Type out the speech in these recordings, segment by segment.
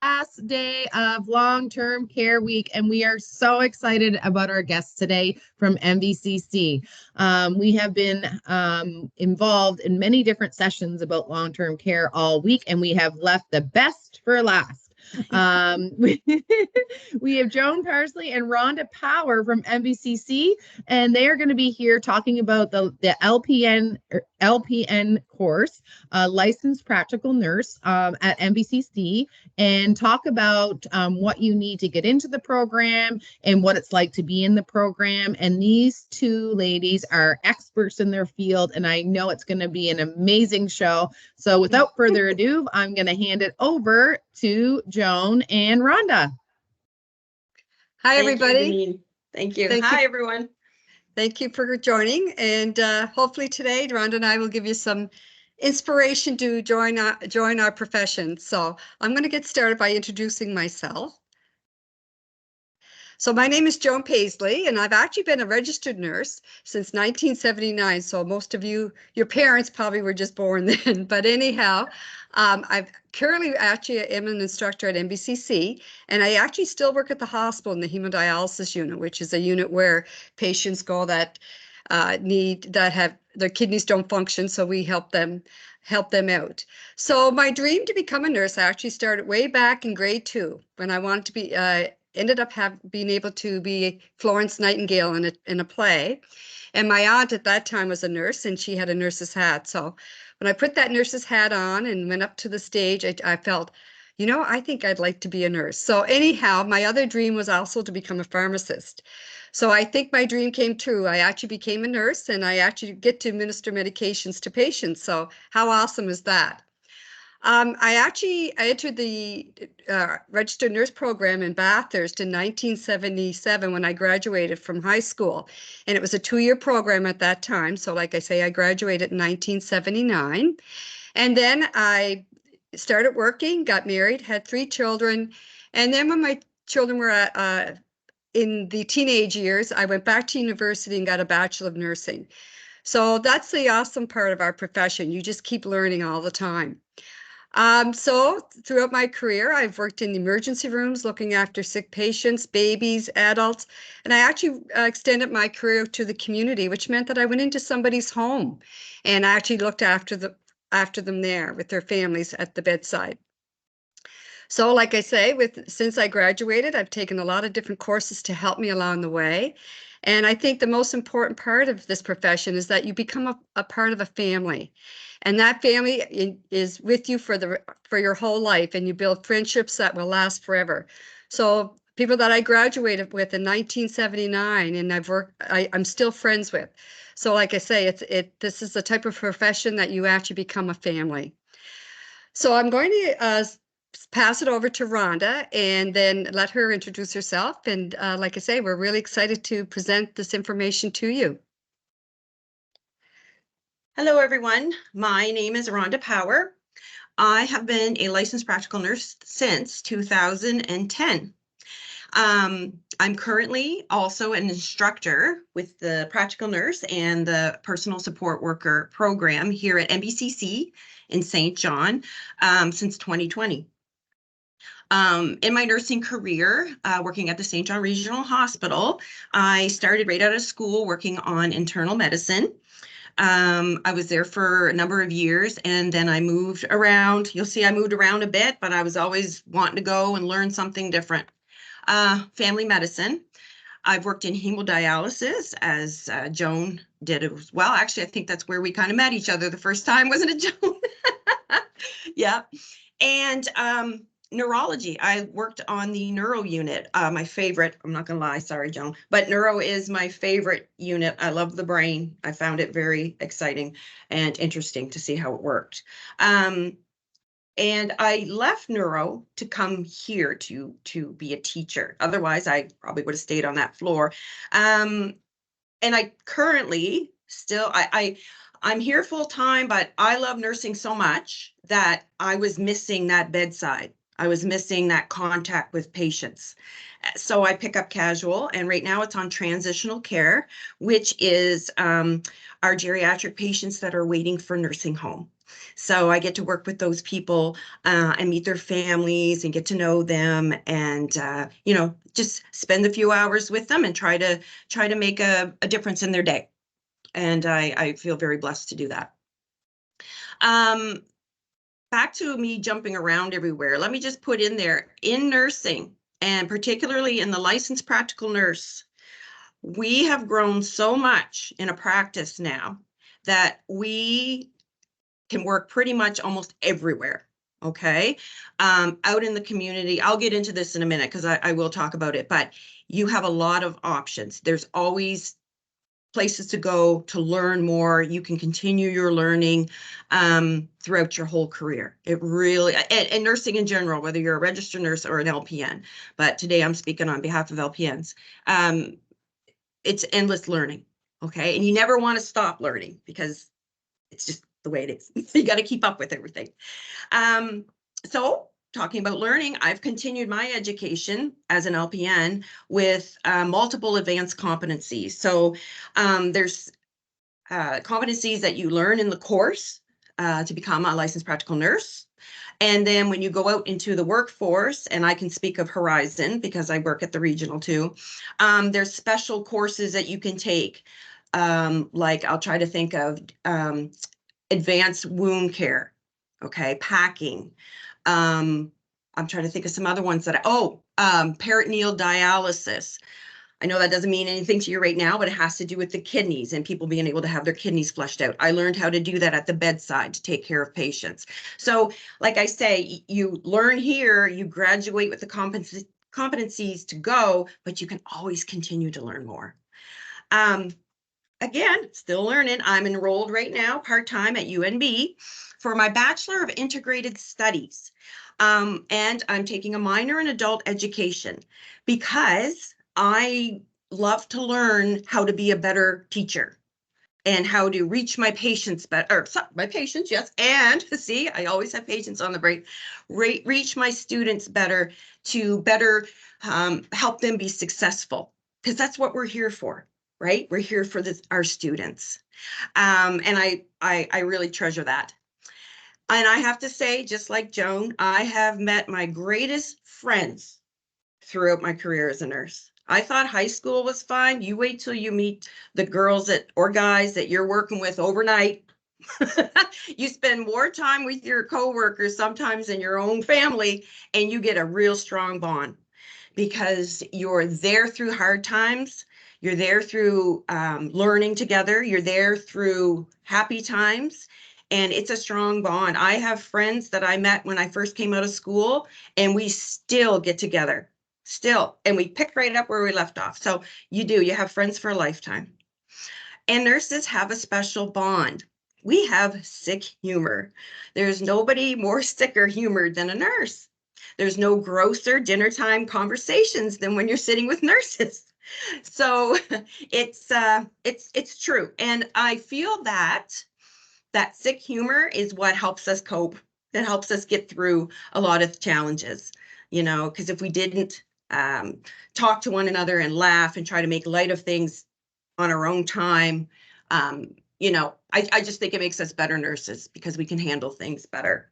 last day of long-term care week, and we are so excited about our guests today from NBCC. We have been involved in many different sessions about long-term care all week, and we have left the best for last. We have Joan Parsley and Rhonda Power from NBCC, and they are going to be here talking about the LPN course, licensed practical nurse at NBCC, and talk about what you need to get into the program and what it's like to be in the program. And these two ladies are experts in their field, and I know it's going to be an amazing show. So without further ado, I'm going to hand it over to Joan and Rhonda. Hi, everybody. Thank you. Hi, everyone. Thank you for joining. And hopefully today, Rhonda and I will give you some inspiration to join our profession. So I'm going to get started by introducing myself. So my name is Joan Paisley, and I've actually been a registered nurse since 1979. So most of you, your parents probably were just born then. But anyhow, I've currently actually am an instructor at NBCC, and I actually still work at the hospital in the hemodialysis unit, which is a unit where patients go that have their kidneys don't function. So we help them out. So my dream to become a nurse actually started way back in grade 2 when I wanted to be ended up being able to be Florence Nightingale in a play. And my aunt at that time was a nurse, and she had a nurse's hat. So when I put that nurse's hat on and went up to the stage, I felt, you know, I think I'd like to be a nurse. So anyhow, my other dream was also to become a pharmacist. So I think my dream came true. I actually became a nurse, and I actually get to administer medications to patients. So how awesome is that? I entered the registered nurse program in Bathurst in 1977 when I graduated from high school. And it was a 2-year program at that time. So like I say, I graduated in 1979. And then I started working, got married, had 3 children. And then when my children were in the teenage years, I went back to university and got a Bachelor of Nursing. So that's the awesome part of our profession. You just keep learning all the time. So throughout my career, I've worked in the emergency rooms, looking after sick patients, babies, adults, and I actually extended my career to the community, which meant that I went into somebody's home and I actually looked after them there with their families at the bedside. So like I say, since I graduated, I've taken a lot of different courses to help me along the way. And I think the most important part of this profession is that you become a part of a family. And that family is with you for your whole life, and you build friendships that will last forever. So people that I graduated with in 1979, and I'm still friends with. So like I say, this is the type of profession that you actually become a family. So I'm going to pass it over to Rhonda and then let her introduce herself. And like I say, we're really excited to present this information to you. Hello, everyone. My name is Rhonda Power. I have been a licensed practical nurse since 2010. I'm currently also an instructor with the practical nurse and the personal support worker program here at NBCC in St. John since 2020. In my nursing career, working at the St. John Regional Hospital, I started right out of school working on internal medicine. I was there for a number of years, and then I moved around. You'll see I moved around a bit, but I was always wanting to go and learn something different. Family medicine. I've worked in hemodialysis, as Joan did as well. Actually, I think that's where we kind of met each other the first time, wasn't it, Joan? Yeah. And neurology. I worked on the neuro unit, my favorite. I'm not going to lie. Sorry, Joan. But neuro is my favorite unit. I love the brain. I found it very exciting and interesting to see how it worked. And I left neuro to come here to be a teacher. Otherwise, I probably would have stayed on that floor. And I currently still, I'm here full time, but I love nursing so much that I was missing that bedside. I was missing that contact with patients. So I pick up casual, and right now it's on transitional care, which is our geriatric patients that are waiting for nursing home. So I get to work with those people and meet their families and get to know them, and you know, just spend a few hours with them and try to make a difference in their day. And I feel very blessed to do that. Back to me jumping around everywhere. Let me just put in there, in nursing, and particularly in the licensed practical nurse, we have grown so much in a practice now that we can work pretty much almost everywhere. Okay. Out in the community, I'll get into this in a minute because I will talk about it, but you have a lot of options. There's always places to go to learn more. You can continue your learning throughout your whole career. It really, and nursing in general, whether you're a registered nurse or an LPN, but today I'm speaking on behalf of LPNs. It's endless learning, okay? And you never want to stop learning because it's just the way it is. You got to keep up with everything. So talking about learning, I've continued my education as an LPN with multiple advanced competencies. So there's competencies that you learn in the course to become a licensed practical nurse. And then when you go out into the workforce, and I can speak of Horizon because I work at the regional too, there's special courses that you can take. Like I'll try to think of advanced wound care, okay, packing. I'm trying to think of some other ones that peritoneal dialysis. I know that doesn't mean anything to you right now, but it has to do with the kidneys and people being able to have their kidneys flushed out. I learned how to do that at the bedside to take care of patients. So like I say, you learn here, you graduate with the competencies to go, but you can always continue to learn more. Again, still learning. I'm enrolled right now part-time at UNB for my Bachelor of Integrated Studies. And I'm taking a minor in adult education because I love to learn how to be a better teacher and how to reach my patients better, my patients, yes. And see, I always have patients on the break, reach my students better to better help them be successful, because that's what we're here for. Right? We're here for our students. And I really treasure that. And I have to say, just like Joan, I have met my greatest friends throughout my career as a nurse. I thought high school was fine. You wait till you meet the girls or guys that you're working with overnight. You spend more time with your coworkers sometimes than your own family, and you get a real strong bond because you're there through hard times. You're there through learning together. You're there through happy times. And it's a strong bond. I have friends that I met when I first came out of school, and we still get together, still. And we pick right up where we left off. So you have friends for a lifetime. And nurses have a special bond. We have sick humor. There's nobody more sick or humored than a nurse. There's no grosser dinner time conversations than when you're sitting with nurses. So it's true. And I feel that sick humor is what helps us cope. That helps us get through a lot of challenges, because if we didn't talk to one another and laugh and try to make light of things on our own time, I just think it makes us better nurses because we can handle things better.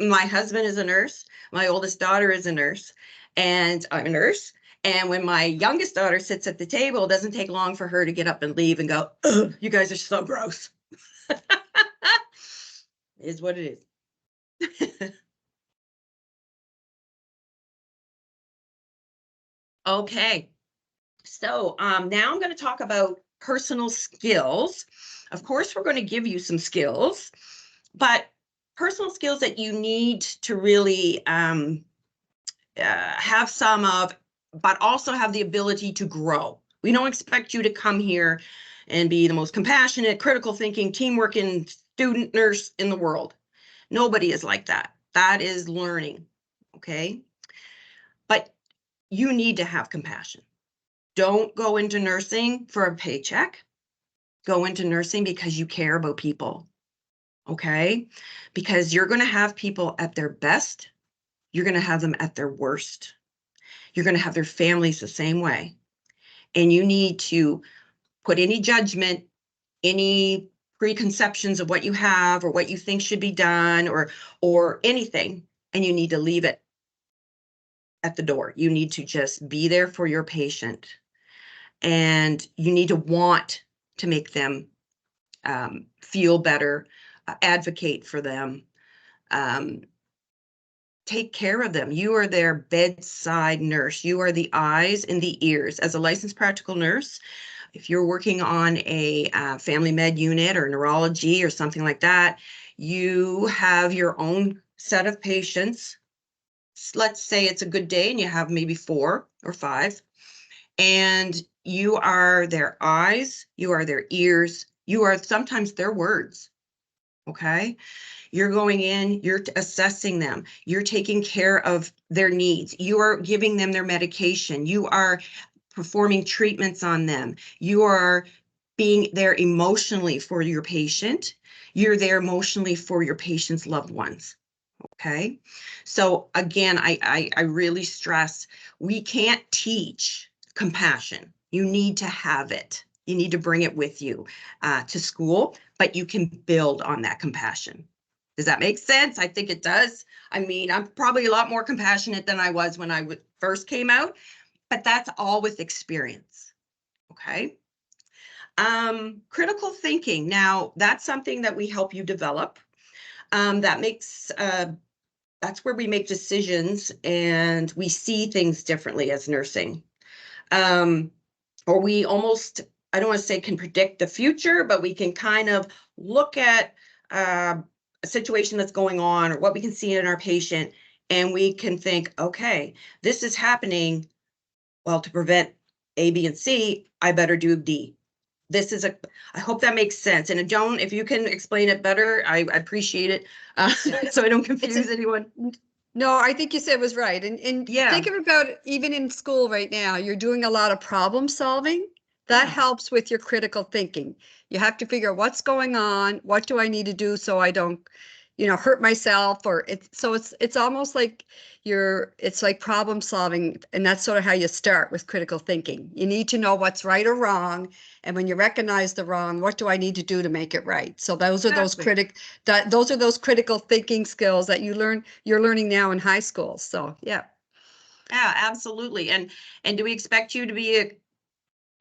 My husband is a nurse. My oldest daughter is a nurse, and I'm a nurse. And when my youngest daughter sits at the table, it doesn't take long for her to get up and leave and go, "Ugh, you guys are so gross." Is what it is. Okay. So now I'm going to talk about personal skills. Of course, we're going to give you some skills, but personal skills that you need to really have some of, but also have the ability to grow. We don't expect you to come here and be the most compassionate, critical thinking, teamwork and student nurse in the world. Nobody is like that. That is learning, okay? But you need to have compassion. Don't go into nursing for a paycheck. Go into nursing because you care about people, okay? Because you're going to have people at their best. You're going to have them at their worst. You're going to have their families the same way. And you need to put any judgment, any preconceptions of what you have or what you think should be done or anything, and you need to leave it at the door. You need to just be there for your patient, and you need to want to make them feel better, advocate for them, take care of them. You are their bedside nurse. You are the eyes and the ears. As a licensed practical nurse, if you're working on a family med unit or neurology or something like that, you have your own set of patients. Let's say it's a good day and you have maybe 4 or 5, and you are their eyes, you are their ears, you are sometimes their words. Okay? You're going in, you're assessing them, you're taking care of their needs, you are giving them their medication, you are performing treatments on them, you are being there emotionally for your patient, you're there emotionally for your patient's loved ones. Okay. So again, I really stress, we can't teach compassion. You need to have it. You need to bring it with you to school, but you can build on that compassion. Does that make sense? I think it does. I mean, I'm probably a lot more compassionate than I was when I first came out, but that's all with experience. Okay. Critical thinking. Now, that's something that we help you develop. That's where we make decisions and we see things differently as nursing. Or we almost, I don't want to say can predict the future, but we can kind of look at a situation that's going on or what we can see in our patient, and we can think, okay, this is happening. Well, to prevent A, B, and C, I better do D. I hope that makes sense. And if you can explain it better, I appreciate it. So I don't confuse anyone. No, I think you said was right. And Yeah. think about it, even in school right now, you're doing a lot of problem solving. That helps with your critical thinking. You have to figure out what's going on, what do I need to do so I don't, hurt myself, or it's almost like it's like problem solving, and that's sort of how you start with critical thinking. You need to know what's right or wrong, and when you recognize the wrong, what do I need to do to make it right? So those are those critical thinking skills that you're learning now in high school. So yeah. Yeah, absolutely. And do we expect you to be a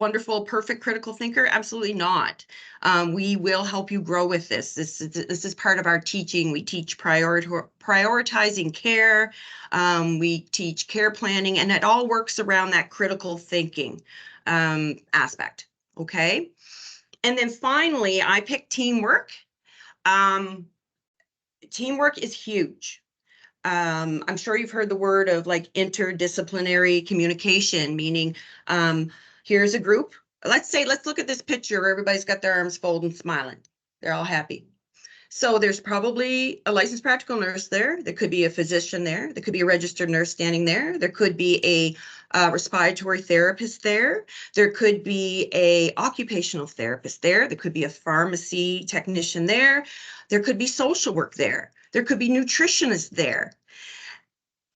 wonderful, perfect critical thinker? Absolutely not. We will help you grow with this. This is part of our teaching. We teach prioritizing care. We teach care planning, and it all works around that critical thinking aspect. Okay. And then finally, I picked teamwork. Teamwork is huge. I'm sure you've heard the word of like interdisciplinary communication, meaning here's a group. Let's look at this picture where everybody's got their arms folded and smiling. They're all happy. So there's probably a licensed practical nurse there. There could be a physician there. There could be a registered nurse standing there. There could be a respiratory therapist there. There could be a occupational therapist there. There could be a pharmacy technician there. There could be social work there. There could be nutritionists there.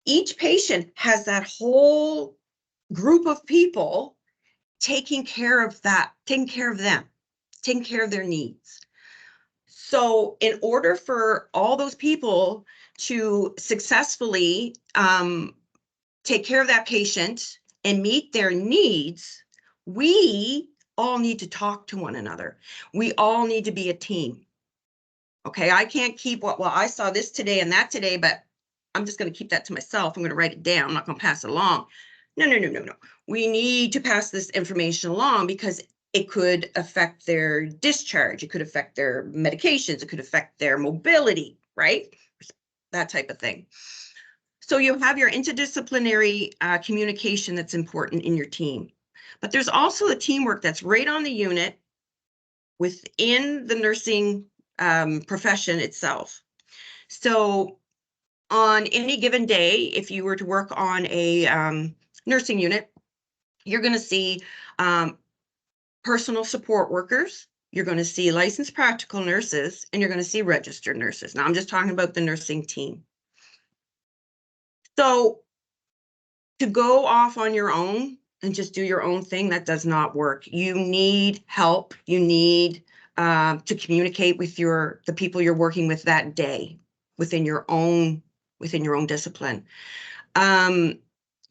Each patient has that whole group of people taking care of them, taking care of their needs. So in order for all those people to successfully take care of that patient and meet their needs, we all need to talk to one another. We all need to be a team. Okay, I can't keep I saw this today and that today, but I'm just going to keep that to myself. I'm going to write it down. I'm not going to pass it along. No. We need to pass this information along because it could affect their discharge. It could affect their medications. It could affect their mobility, right? That type of thing. So you have your interdisciplinary communication that's important in your team. But there's also the teamwork that's right on the unit within the nursing profession itself. So on any given day, if you were to work on a nursing unit, you're going to see personal support workers, you're going to see licensed practical nurses, and you're going to see registered nurses. Now, I'm just talking about the nursing team. So to go off on your own and just do your own thing, that does not work. You need help. You need to communicate with the people you're working with that day within your own discipline.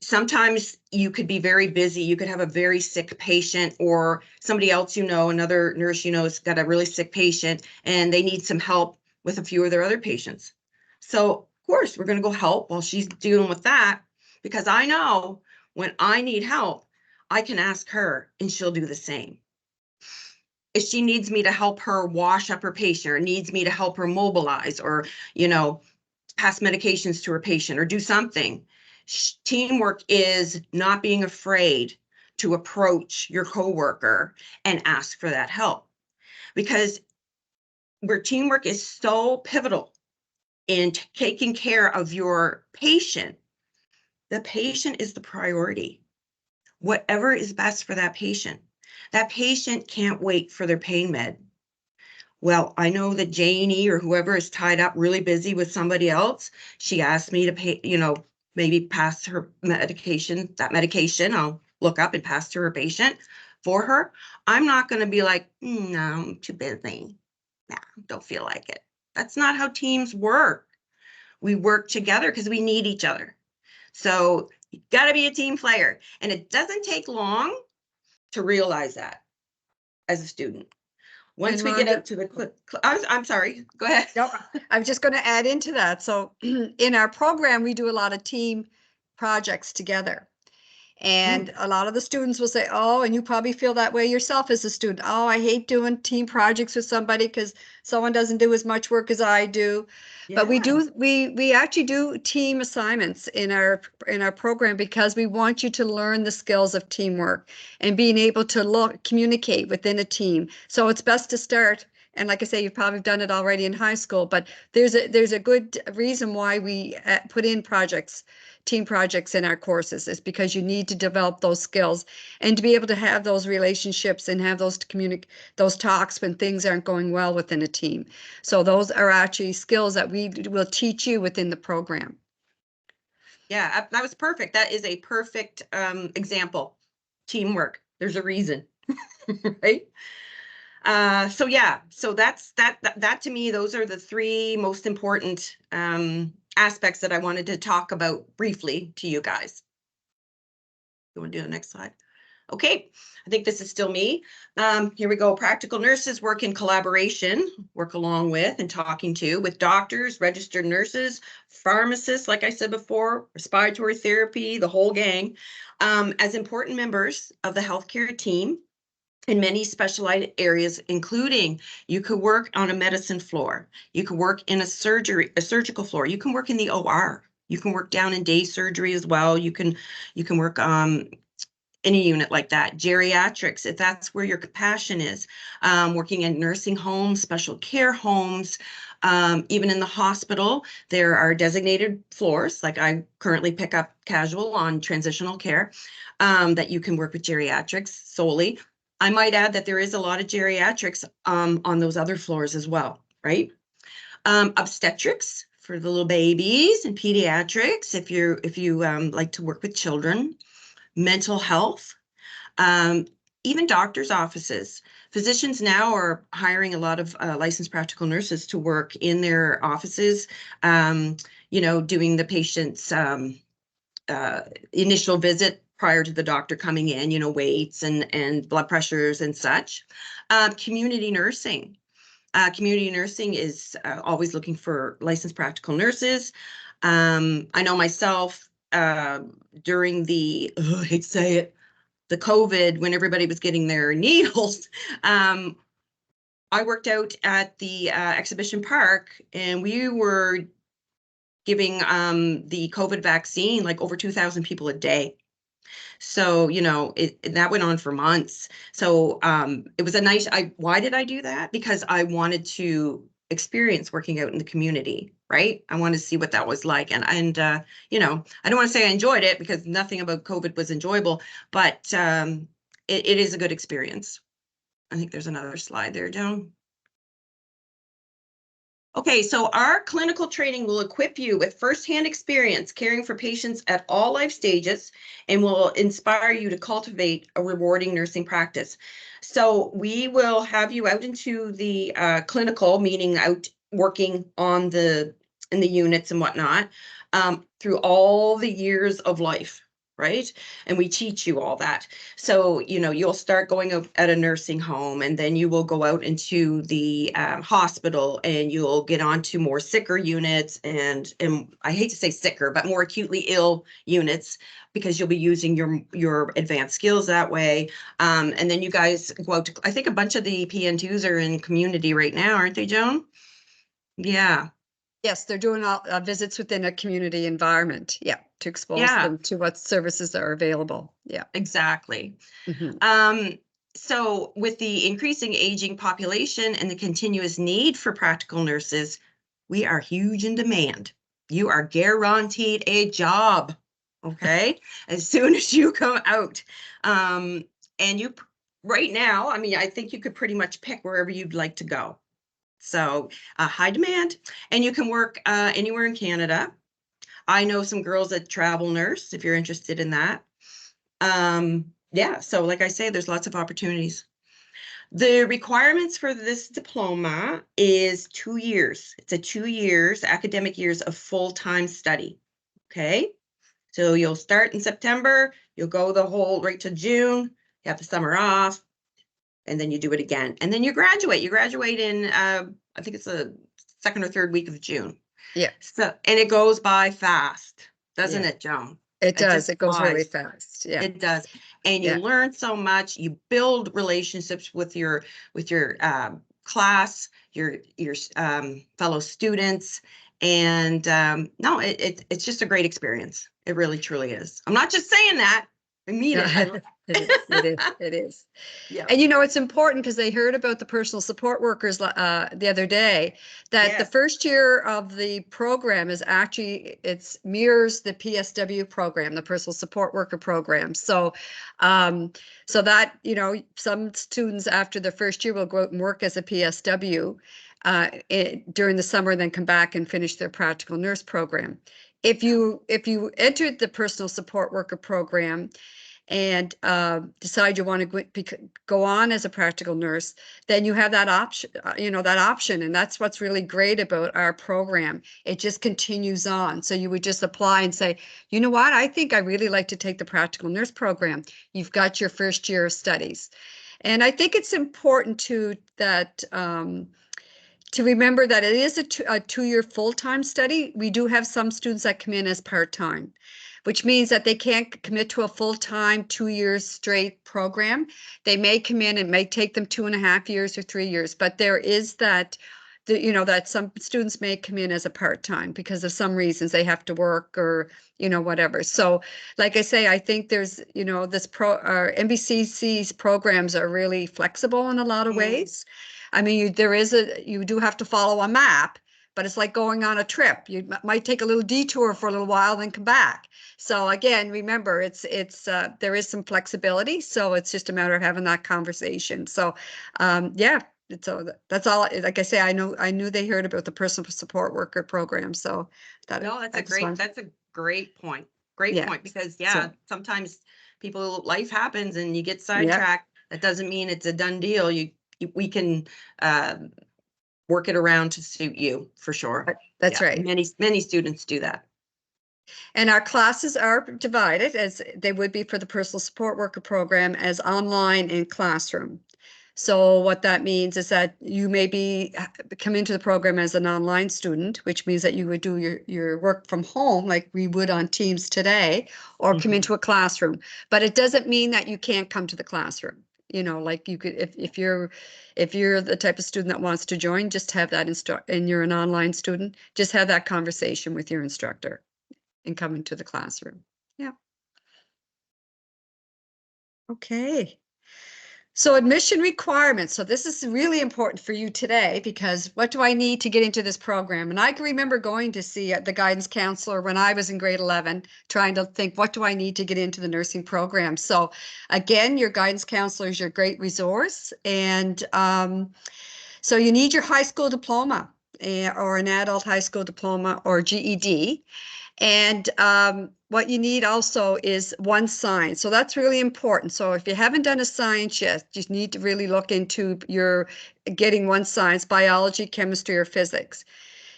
Sometimes you could be very busy. You could have a very sick patient, or somebody else, another nurse, has got a really sick patient and they need some help with a few of their other patients. So of course we're going to go help while she's dealing with that, because I know when I need help, I can ask her and she'll do the same. If she needs me to help her wash up her patient, or needs me to help her mobilize, or, pass medications to her patient, or do something, teamwork is not being afraid to approach your coworker and ask for that help, because where teamwork is so pivotal in taking care of your patient, the patient is the priority. Whatever is best for that patient. That patient can't wait for their pain med. Well, I know that Janie or whoever is tied up really busy with somebody else. She asked me to pay, maybe pass her medication, I'll look up and pass to her patient for her. I'm not going to be like, no, I'm too busy. Nah, don't feel like it. That's not how teams work. We work together because we need each other. So you got to be a team player. And it doesn't take long to realize that as a student. Once we get out to the I'm sorry, go ahead. No, I was just going to add into that. So in our program, we do a lot of team projects together. And a lot of the students will say, oh, and you probably feel that way yourself as a student. Oh, I hate doing team projects with somebody because someone doesn't do as much work as I do. Yeah. But we actually do team assignments in our program, because we want you to learn the skills of teamwork and being able to communicate within a team. So it's best to start. And like I say, you've probably done it already in high school, but there's a good reason why we put in team projects in our courses, is because you need to develop those skills and to be able to have those relationships and have those those talks when things aren't going well within a team. So those are actually skills that we will teach you within the program. Yeah, that was perfect. That is a perfect example. Teamwork. There's a reason, right? So yeah, so that to me, those are the three most important aspects that I wanted to talk about briefly to you guys. You want to do the next slide? Okay, I think this is still me. Here we go. Practical nurses work in collaboration, work along with and talking to with doctors, registered nurses, pharmacists, like I said before, respiratory therapy, the whole gang, as important members of the healthcare team in many specialized areas, including you could work on a medicine floor, you could work in a surgical floor, you can work in the OR, you can work down in day surgery as well, you can work any unit like that. Geriatrics, if that's where your passion is, working in nursing homes, special care homes, even in the hospital, there are designated floors, like I currently pick up casual on transitional care, that you can work with geriatrics solely. I might add that there is a lot of geriatrics on those other floors as well, right? Obstetrics for the little babies, and pediatrics if you like to work with children. Mental health, even doctors' offices. Physicians now are hiring a lot of licensed practical nurses to work in their offices, doing the patient's initial visit prior to the doctor coming in, weights and blood pressures and such. Community nursing. Community nursing is always looking for licensed practical nurses. I know myself during the, I hate to say it, the COVID, when everybody was getting their needles, I worked out at the exhibition park, and we were giving the COVID vaccine like over 2,000 people a day. So, that went on for months. So it was a nice, why did I do that? Because I wanted to experience working out in the community, right? I wanted to see what that was like. And I don't want to say I enjoyed it, because nothing about COVID was enjoyable, but it is a good experience. I think there's another slide there, Joan. Okay, so our clinical training will equip you with firsthand experience caring for patients at all life stages and will inspire you to cultivate a rewarding nursing practice. So we will have you out into the clinical, meaning out working on in the units and whatnot, through all the years of life, right? And we teach you all that. So, you know, you'll start going out at a nursing home, and then you will go out into the hospital, and you'll get onto more sicker units, and I hate to say sicker, but more acutely ill units, because you'll be using your advanced skills that way. And then you guys go out to, I think a bunch of the PN2s are in community right now, aren't they, Joan? Yeah. Yes, they're doing all visits within a community environment. Yeah, to expose Yeah, them to what services are available. Yeah. exactly. Mhm. So with the increasing aging population and the continuous need for practical nurses, we are huge in demand. You are guaranteed a job, okay? As soon as you come out. And right now, I mean, I think you could pretty much pick wherever you'd like to go. So high demand, and you can work anywhere in Canada. I know some girls that travel nurse if you're interested in that. Yeah, so like I say, there's lots of opportunities. The requirements for this diploma is 2 years. It's a 2 years, academic years of full-time study. Okay. So you'll start in September, you'll go the whole right to June, you have the summer off, and then you do it again. And then you graduate. You graduate in, I think it's the second or third week of June. Yeah, So, and it goes by fast, doesn't Yeah. it, Joan? it It just does. It goes really flies. fast. Yeah. It does. And you Yeah. learn so much. You build relationships with your class, your fellow students. And no, it's just a great experience. It really truly is. I'm not just saying that. I mean it. It is. It is. It is. Yeah. And you know, it's important because they heard about the personal support workers the other day, that the Yes. first year of the program is actually, it's mirrors the PSW program, the personal support worker program. So, so that, you know, some students after the first year will go out and work as a PSW during the summer, then come back and finish their practical nurse program. If you entered the personal support worker program and decide you want to go on as a practical nurse, then you have that option, that option. And that's what's really great about our program. It just continues on. So you would just apply and say, you know what, I think I really like to take the practical nurse program. You've got your first year of studies. And I think it's important to remember that it is a two-year full-time study. We do have some students that come in as part-time, which means that they can't commit to a full-time 2 years straight program. They may come in, it may take them 2.5 years or 3 years, but there is that, that some students may come in as a part-time because of some reasons they have to work or, whatever. So like I say, I think there's, our NBCC's programs are really flexible in a lot of ways. I mean, you do have to follow a map, but it's like going on a trip. You might take a little detour for a little while, then come back. So again, remember, there is some flexibility. So it's just a matter of having that conversation. So, yeah. So that's all. Like I say, I knew they heard about the personal support worker program. So No, that's a great point. Great Yeah. point, because So- sometimes life happens and you get Yeah. sidetracked. That doesn't mean it's a done deal. We can work it around to suit you for sure. That's Yeah, right. Many students do that. And our classes are divided, as they would be for the personal support worker program, as online and classroom. So what that means is that you may come into the program as an online student, which means that you would do your work from home like we would on Teams today, or come into a classroom. But it doesn't mean that you can't come to the classroom. Like you could, if you're the type of student that wants to join, just have that and you're an online student, just have that conversation with your instructor and come into the classroom. Yeah. Okay. So admission requirements. So this is really important for you today, because what do I need to get into this program? And I can remember going to see the guidance counselor when I was in grade 11, trying to think, what do I need to get into the nursing program? So again, your guidance counselor is your great resource. And so you need your high school diploma. or an adult high school diploma or GED. And what you need also is one science. So that's really important. So if you haven't done a science yet, you need to really look into your getting one science, biology, chemistry, or physics.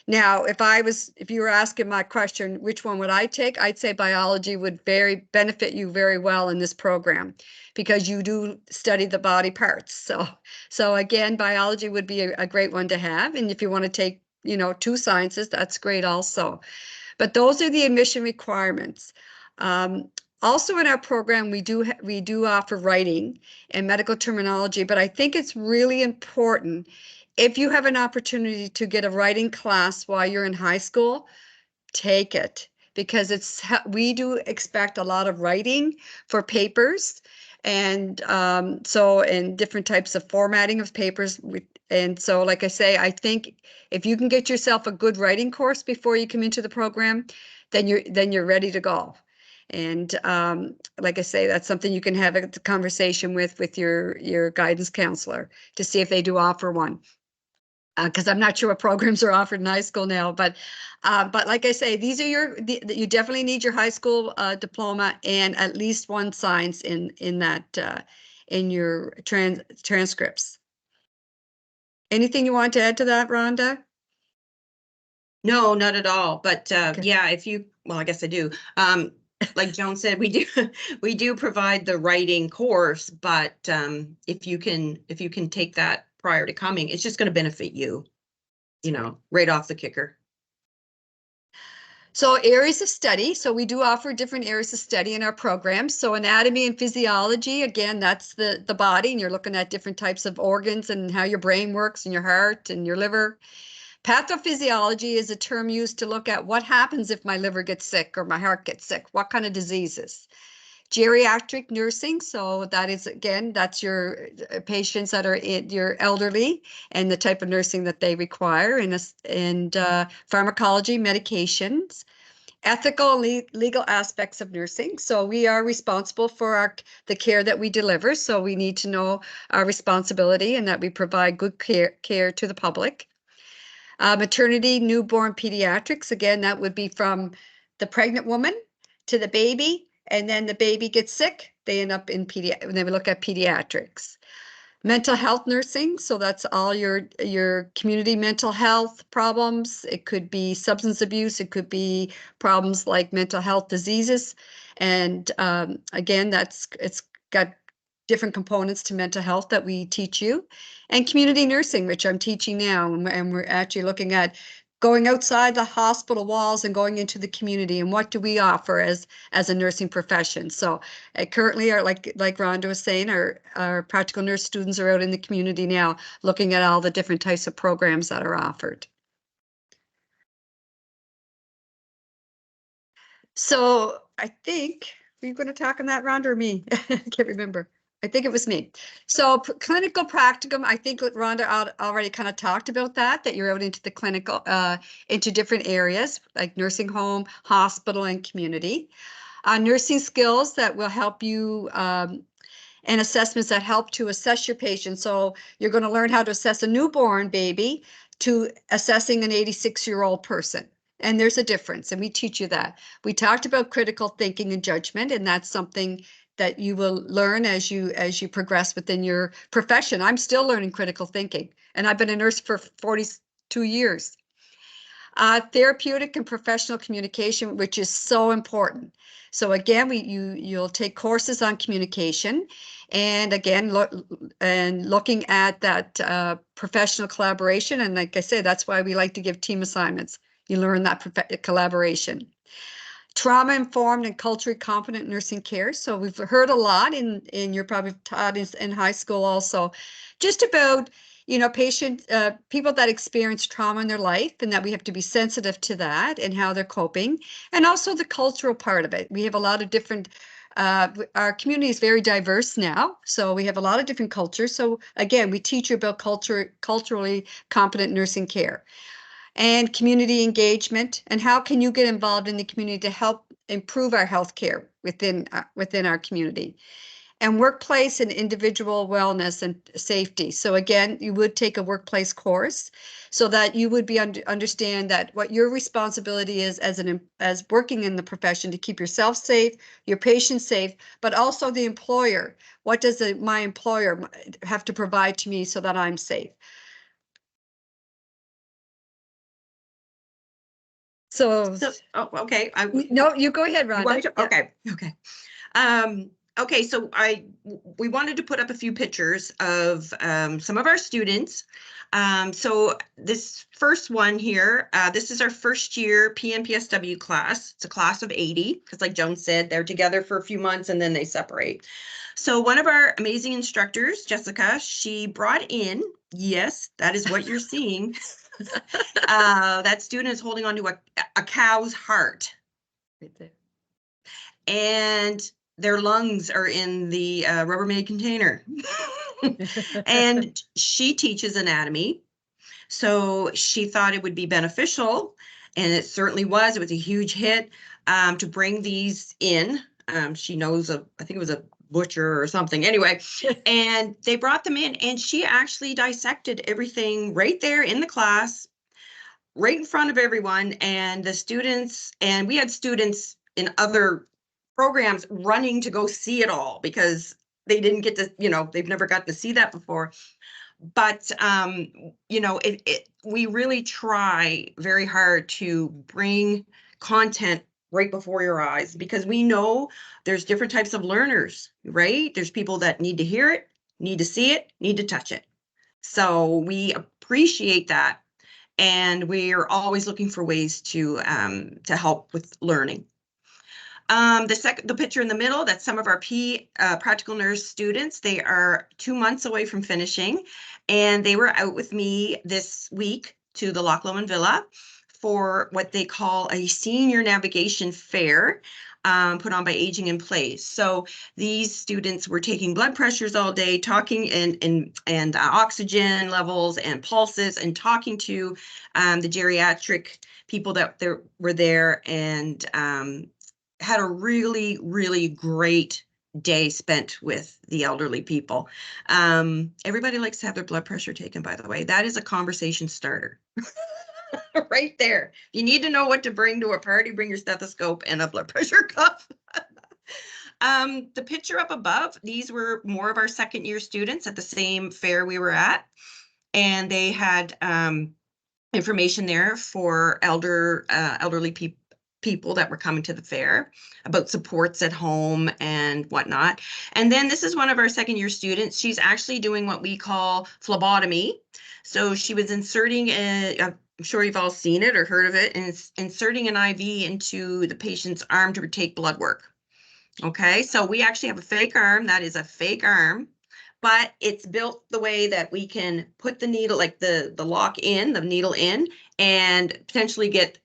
Now, if you were asking my question, which one would I take? I'd say biology would benefit you very well in this program because you do study the body parts. So again, biology would be a great one to have. And if you want to take, two sciences, that's great also. But those are the admission requirements. Also in our program, we do offer writing and medical terminology, but I think it's really important if you have an opportunity to get a writing class while you're in high school, take it because we do expect a lot of writing for papers and different types of formatting of papers. And so, like I say, I think if you can get yourself a good writing course before you come into the program, then you're ready to go. And like I say, that's something you can have a conversation with your guidance counselor to see if they do offer one. Because I'm not sure what programs are offered in high school now, but like I say, these are you definitely need your high school diploma and at least one science in your transcripts. Anything you want to add to that, Rhonda? No, not at all. But Okay. yeah, well, I guess I do. Like Joan said, we do provide the writing course, but if you can take that prior to coming, it's just going to benefit you, right off the kicker. So areas of study. So we do offer different areas of study in our program. So anatomy and physiology, again, that's the body, and you're looking at different types of organs and how your brain works and your heart and your liver. Pathophysiology is a term used to look at what happens if my liver gets sick or my heart gets sick, what kind of diseases. Geriatric nursing, so that is, again, that's your patients that are your elderly and the type of nursing that they require, and pharmacology, medications. Ethical and legal aspects of nursing. So we are responsible for the care that we deliver. So we need to know our responsibility and that we provide good care to the public. Maternity, newborn, pediatrics. Again, that would be from the pregnant woman to the baby, and then the baby gets sick. They end up in they would look at pediatrics. Mental health nursing, so that's all your community mental health problems. It could be substance abuse. It could be problems like mental health diseases. And again, it's got different components to mental health that we teach you. And community nursing, which I'm teaching now, and we're actually looking at going outside the hospital walls and going into the community, and what do we offer as a nursing profession. So currently, like Rhonda was saying, our practical nurse students are out in the community now looking at all the different types of programs that are offered. So I think, were you going to talk on that, Rhonda, or me? I can't remember. I think it was me. So clinical practicum, I think Rhonda already kind of talked about that you're out into the clinical, into different areas like nursing home, hospital, and community. Nursing skills that will help you, and assessments that help to assess your patient. So you're going to learn how to assess a newborn baby to assessing an 86-year-old person. And there's a difference, and we teach you that. We talked about critical thinking and judgment, and that's something that you will learn as you progress within your profession. I'm still learning critical thinking, and I've been a nurse for 42 years. Therapeutic and professional communication, which is so important. So again, you'll take courses on communication, and again, looking at that professional collaboration. And like I say, that's why we like to give team assignments. You learn that collaboration. Trauma-informed and culturally competent nursing care. So we've heard a lot you're probably taught in high school also, just about, people that experience trauma in their life, and that we have to be sensitive to that and how they're coping, and also the cultural part of it. We have a lot of different, our community is very diverse now, so we have a lot of different cultures. So again, we teach you about culturally competent nursing care. And community engagement, and how can you get involved in the community to help improve our healthcare within our community. and workplace and individual wellness and safety. So again, you would take a workplace course so that you would be understand that what your responsibility is as working in the profession to keep yourself safe, your patients safe, but also the employer. What does my employer have to provide to me so that I'm safe? So, oh, okay. no, you go ahead, You Rhonda. wanted to- Yeah. Okay, okay. Okay, so we wanted to put up a few pictures of some of our students. So this first one here, this is our first year PNPSW class. It's a class of 80, because like Joan said, they're together for a few months and then they separate. So one of our amazing instructors, Jessica, she brought in, yes, that is what you're seeing. That student is holding on to a cow's heart. Right there. And their lungs are in the Rubbermaid container. And she teaches anatomy. So she thought it would be beneficial, and it certainly was. It was a huge hit to bring these in. She knows I think it was a butcher or something. Anyway, and they brought them in, and she actually dissected everything right there in the class, right in front of everyone. And the students, and we had students in other programs running to go see it all because they didn't get to, they've never gotten to see that before. But, we really try very hard to bring content right before your eyes, because we know there's different types of learners, right? There's people that need to hear it, need to see it, need to touch it. So we appreciate that. And we're always looking for ways to help with learning. The picture in the middle, that's some of our practical nurse students. They are 2 months away from finishing, and they were out with me this week to the Loch Lomond Villa for what they call a senior navigation fair, put on by Aging in Place. So these students were taking blood pressures all day, talking and oxygen levels and pulses, and talking to the geriatric people that were there, and had a really, really great day spent with the elderly people. Everybody likes to have their blood pressure taken, by the way. That is a conversation starter. Right there. You need to know what to bring to a party, bring your stethoscope and a blood pressure cuff. The picture up above, these were more of our second year students at the same fair we were at. And they had information there for elderly people that were coming to the fair about supports at home and whatnot. And then this is one of our second year students. She's actually doing what we call phlebotomy. So she was inserting I'm sure you've all seen it or heard of it, and it's inserting an IV into the patient's arm to take blood work. Okay, so we actually have a fake arm. That is a fake arm, but it's built the way that we can put the needle, like the lock in, the needle in, and potentially get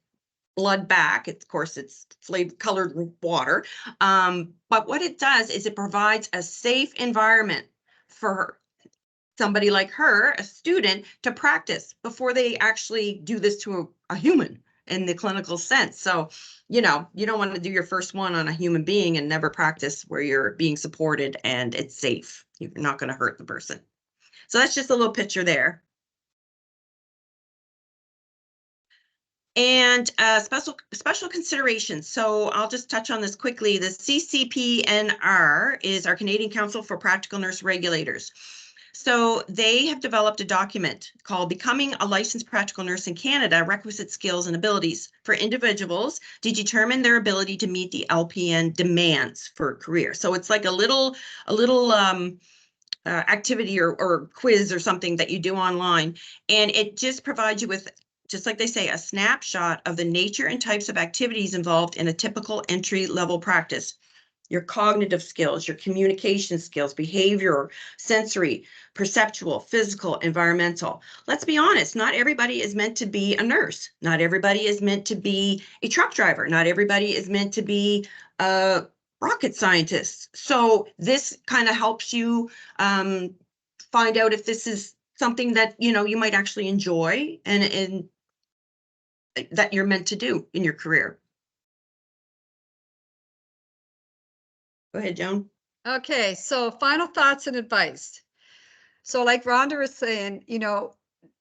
blood back. Of course, it's flavored colored water. But what it does is it provides a safe environment for somebody like her, a student, to practice before they actually do this to a human in the clinical sense. So, you don't want to do your first one on a human being and never practice where you're being supported and it's safe. You're not going to hurt the person. So that's just a little picture there. And special considerations. So I'll just touch on this quickly. The CCPNR is our Canadian Council for Practical Nurse Regulators. So they have developed a document called Becoming a Licensed Practical Nurse in Canada, Requisite Skills and Abilities for Individuals to Determine Their Ability to Meet the LPN Demands for a Career. So it's like a little activity or quiz or something that you do online. And it just provides you with, just like they say, a snapshot of the nature and types of activities involved in a typical entry-level practice. Your cognitive skills, your communication skills, behavior, sensory, perceptual, physical, environmental. Let's be honest, not everybody is meant to be a nurse. Not everybody is meant to be a truck driver. Not everybody is meant to be a rocket scientist. So this kind of helps you find out if this is something that, you might actually enjoy and that you're meant to do in your career. Go ahead, Joan. Okay, so final thoughts and advice. So like Rhonda was saying,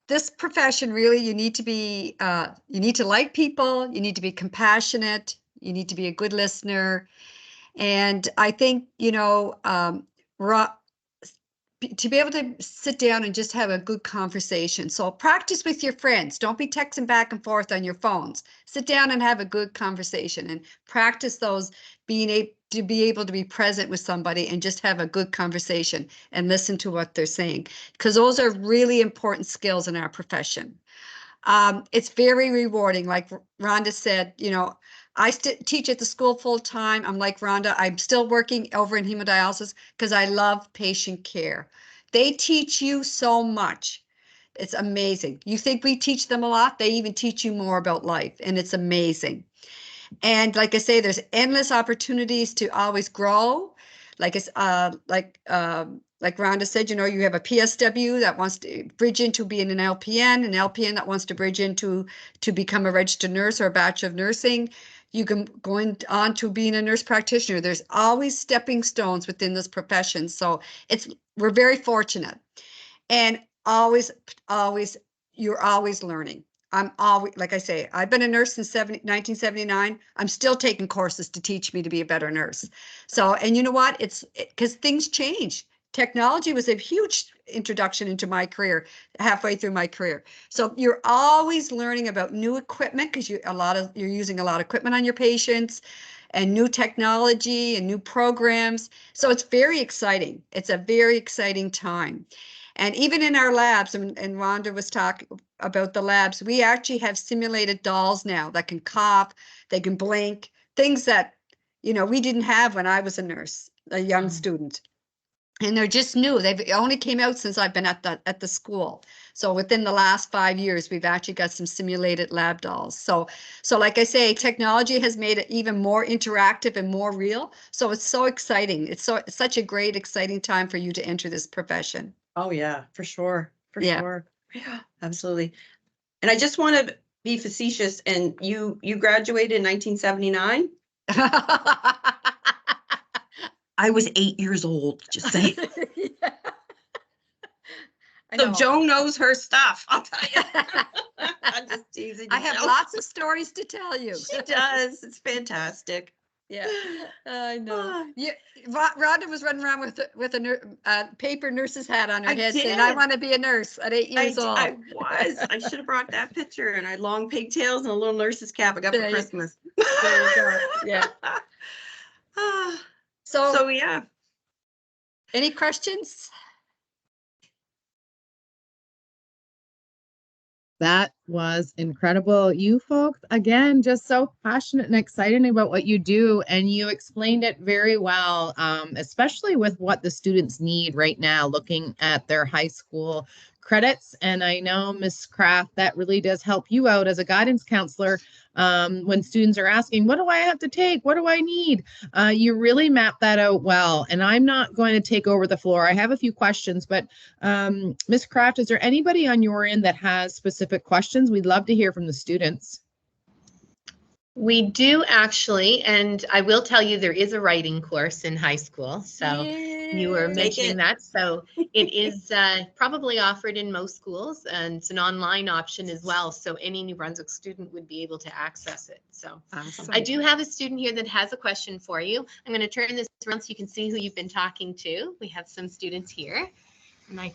this profession really, you need to like people, you need to be compassionate, you need to be a good listener. And I think, to be able to sit down and just have a good conversation. So practice with your friends. Don't be texting back and forth on your phones. Sit down and have a good conversation and practice those to be able to be present with somebody and just have a good conversation and listen to what they're saying, because those are really important skills in our profession. It's very rewarding. Like Rhonda said, I teach at the school full time. I'm like Rhonda, I'm still working over in hemodialysis because I love patient care. They teach you so much. It's amazing. You think we teach them a lot? They even teach you more about life, and it's amazing. And like I say, there's endless opportunities to always grow. Like like Rhonda said, you have a PSW that wants to bridge into being an LPN that wants to bridge into to become a registered nurse or a Bachelor of Nursing. You can go on to being a nurse practitioner. There's always stepping stones within this profession. So we're very fortunate. And always, you're always learning. I'm always, like I say, I've been a nurse since 1979. I'm still taking courses to teach me to be a better nurse. So, and you know what? It's because things change. Technology was a huge introduction into my career, halfway through my career. So you're always learning about new equipment because you're using a lot of equipment on your patients and new technology and new programs. So it's very exciting. It's a very exciting time. And even in our labs, and Rhonda was talking about the labs, we actually have simulated dolls now that can cough, they can blink, things that, we didn't have when I was a nurse, a young student. And they're just new. They've only came out since I've been at the school. So within the last 5 years, we've actually got some simulated lab dolls. So like I say, technology has made it even more interactive and more real. So it's so exciting. It's such a great, exciting time for you to enter this profession. Oh, yeah, for sure. For Yeah. sure. Yeah, absolutely. And I just want to be facetious. And you graduated in 1979. I was 8 years old, just saying. Yeah. So Joan knows her stuff, I'll tell you. I'm just teasing you. I have Joan. lots of stories to tell you. She does. It's fantastic. Yeah, I know. Yeah, Rhonda was running around with a paper nurse's hat on her I head saying, "I did. want to be a nurse at 8 years old." I was. I should have brought that picture, and I had long pigtails and a little nurse's cap I got for Christmas. There you go. Yeah. So yeah. Any questions? That was incredible. You folks, again, just so passionate and excited about what you do. And you explained it very well, especially with what the students need right now, looking at their high school credits. And I know, Ms. Kraft, that really does help you out as a guidance counselor when students are asking, what do I have to take? What do I need? You really map that out well. And I'm not going to take over the floor. I have a few questions, but Ms. Kraft, is there anybody on your end that has specific questions? We'd love to hear from the students. We do actually, and I will tell you there is a writing course in high school. So you were mentioning that. So it is probably offered in most schools, and it's an online option as well. So any New Brunswick student would be able to access it. So Awesome. I do have a student here that has a question for you. I'm going to turn this around so you can see who you've been talking to. We have some students here, and I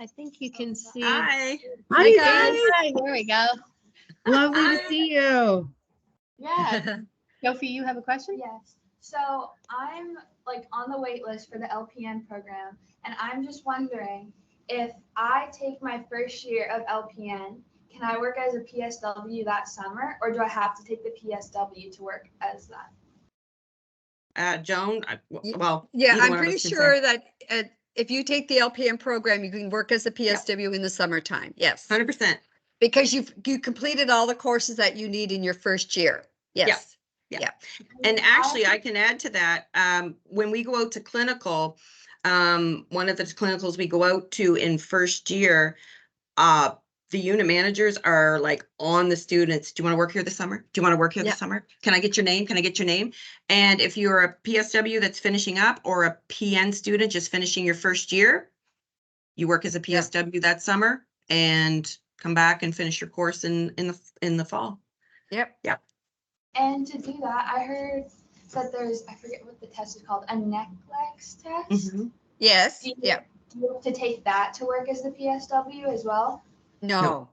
think you can see. Hi. Hi, guys. Hi, there we go. Lovely to see you. Yeah. Sophie, you have a question? Yes. So I'm like on the wait list for the LPN program, and I'm just wondering if I take my first year of LPN, can I work as a PSW that summer, or do I have to take the PSW to work as that? Joan, well, yeah, I'm pretty sure that if you take the LPN program, you can work as a PSW in the summertime. Yes. 100%. Because you completed all the courses that you need in your first year. Yes. Yeah. And actually, I can add to that. When we go out to clinical, one of the clinicals we go out to in first year, the unit managers are like on the students. Do you want to work here this summer? Do you want to work here Yeah. this summer? Can I get your name? Can I get your name? And if you're a PSW that's finishing up or a PN student just finishing your first year, you work as a PSW that summer and come back and finish your course in the fall. Yep. Yep. And to do that, I heard that there's, I forget what the test is called, a NCLEX test. Mhm. Yes. Do you, Yeah. do you have to take that to work as the PSW as well? No.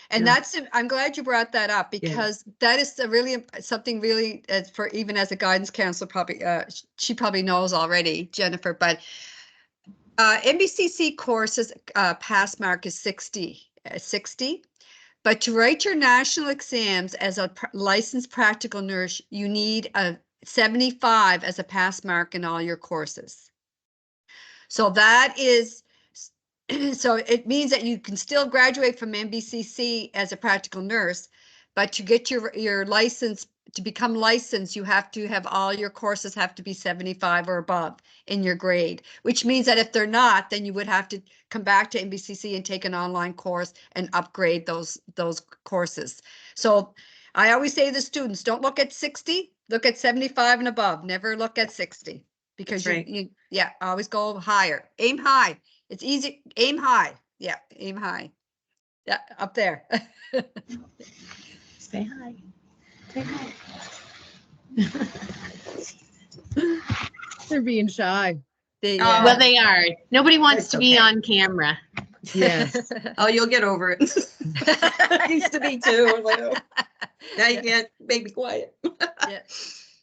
And No. that's, I'm glad you brought that up because that is a really something really for even as a guidance counselor, probably she probably knows already, Jennifer, but NBCC courses pass mark is 60, but to write your national exams as a licensed practical nurse, you need a 75 as a pass mark in all your courses. So that is, so it means that you can still graduate from NBCC as a practical nurse, but to get your license, to become licensed, you have to have all your courses have to be 75 or above in your grade, which means that if they're not, then you would have to come back to NBCC and take an online course and upgrade those courses. So I always say to the students, don't look at 60, look at 75 and above, never look at 60. Because you always go higher, aim high. It's easy, aim high. Yeah, aim high. Yeah, up there. Say hi. Say hi. They're being shy. Well, they are. Nobody wants It's to be okay. on camera. Yes. Oh, you'll get over it. I used to be too. I'm like, oh, now you can't make me quiet.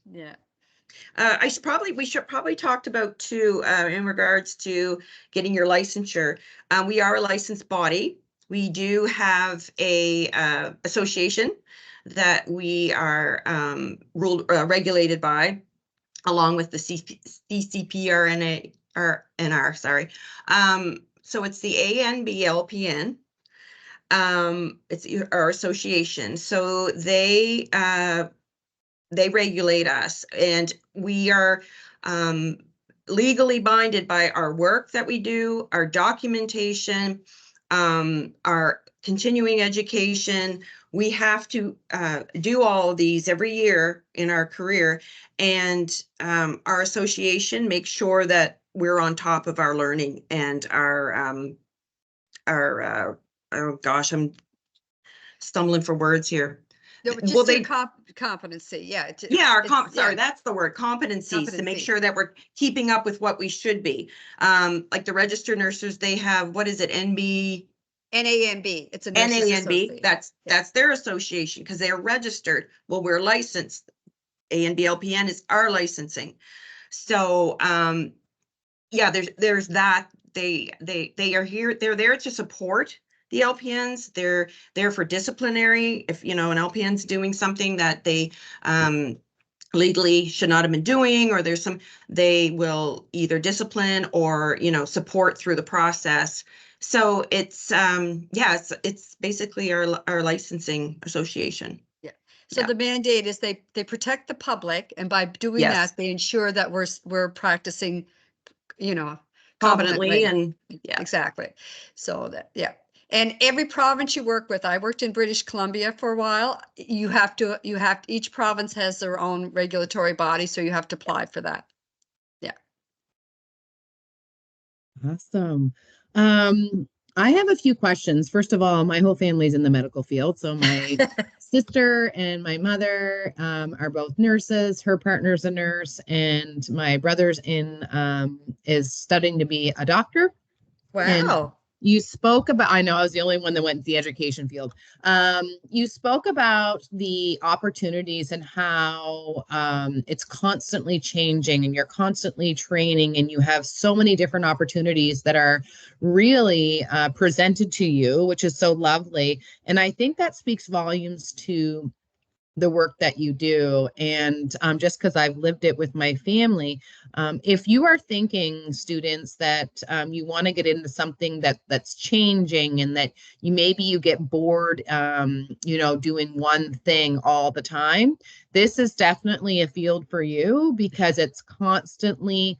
Yeah. We should probably talked about too, in regards to getting your licensure. We are a licensed body. We do have a association that we are regulated by, along with the CCPRNR, sorry. So it's the ANBLPN. It's our association. So they regulate us, and we are legally binded by our work that we do, our documentation, our continuing education. We have to do all of these every year in our career, and our association makes sure that we're on top of our learning and our oh gosh, I'm stumbling for words here. No, but just competency. Yeah. Sorry, that's the word, competencies, to make sure that we're keeping up with what we should be. Like the registered nurses, they have, what is it, NAMB? It's a nurses association. That's their association because they are registered. Well, we're licensed. ANBLPN is our licensing. So there's that. They are here, they're there to support the LPNs. They're there for disciplinary. If an LPN's doing something that they legally should not have been doing, or they will either discipline or support through the process. So it's it's basically our licensing association. So the mandate is they protect the public, and by doing that, they ensure that we're practicing, competently and exactly. So and every province you work with, I worked in British Columbia for a while. Each province has their own regulatory body, so you have to apply for that. Yeah. Awesome. I have a few questions. First of all, my whole family's in the medical field. So my sister and my mother are both nurses. Her partner's a nurse, and my brother's is studying to be a doctor. Wow. And you spoke about, I know I was the only one that went to the education field. You spoke about the opportunities and how it's constantly changing, and you're constantly training, and you have so many different opportunities that are really presented to you, which is so lovely. And I think that speaks volumes to the work that you do. And just because I've lived it with my family, if you are thinking, students, that you want to get into something that's changing, and that you get bored, doing one thing all the time, this is definitely a field for you because it's constantly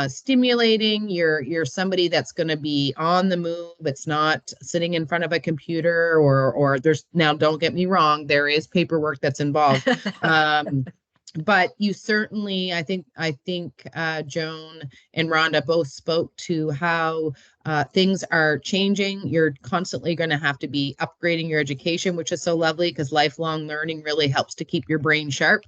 stimulating. You're somebody that's going to be on the move. It's not sitting in front of a computer or there's, now don't get me wrong, there is paperwork that's involved. But you certainly, I think Joan and Rhonda both spoke to how things are changing. You're constantly going to have to be upgrading your education, which is so lovely because lifelong learning really helps to keep your brain sharp.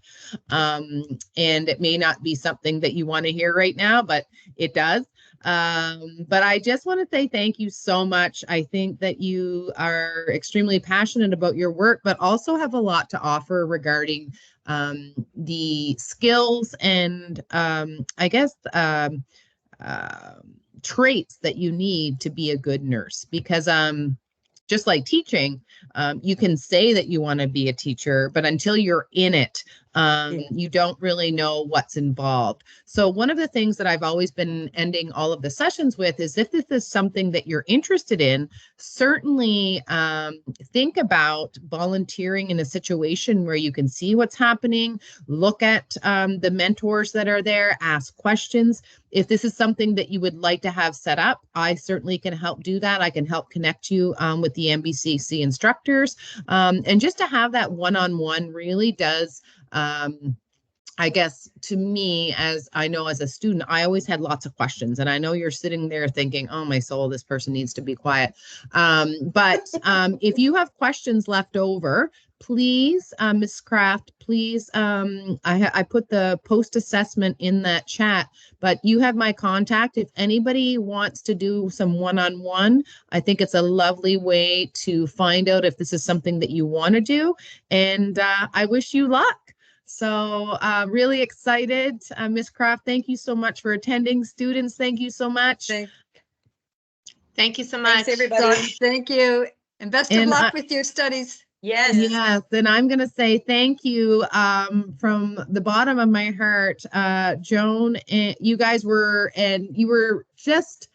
And it may not be something that you want to hear right now, but it does. But I just want to say thank you so much. I think that you are extremely passionate about your work, but also have a lot to offer regarding the skills and I guess traits that you need to be a good nurse, because just like teaching, you can say that you want to be a teacher, but until you're in it, you don't really know what's involved. So one of the things that I've always been ending all of the sessions with is, if this is something that you're interested in, certainly think about volunteering in a situation where you can see what's happening, look at the mentors that are there, ask questions. If this is something that you would like to have set up, I certainly can help do that. I can help connect you with the NBCC instructors. And just to have that one-on-one really does, I guess, to me, as I know as a student, I always had lots of questions. And I know you're sitting there thinking, oh, my soul, this person needs to be quiet. But if you have questions left over, please, Ms. Kraft, please, I put the post assessment in that chat, but you have my contact. If anybody wants to do some one-on-one, I think it's a lovely way to find out if this is something that you want to do. And I wish you luck. So really excited. Ms. Kraft, thank you so much for attending. Students, thank you so much. Thank you so much. Thanks, everybody. Thank you. And best of luck with your studies. Yes. Yes, and I'm going to say thank you from the bottom of my heart, Joan. And you guys were, you were just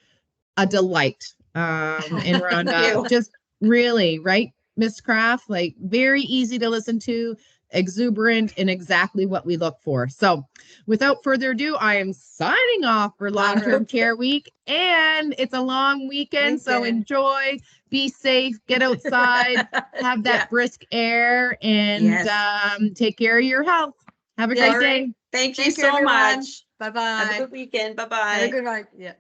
a delight. And Rhonda, just really, right, Miss Kraft, like very easy to listen to, exuberant, and exactly what we look for. So without further ado, I am signing off for Long-Term Care Week, and it's a long weekend, so enjoy, be safe, get outside, have that brisk air, and take care of your health. Have a great day. Thank you so everyone. much. Bye-bye. Have a good weekend. Bye-bye. Have a good night. Yeah.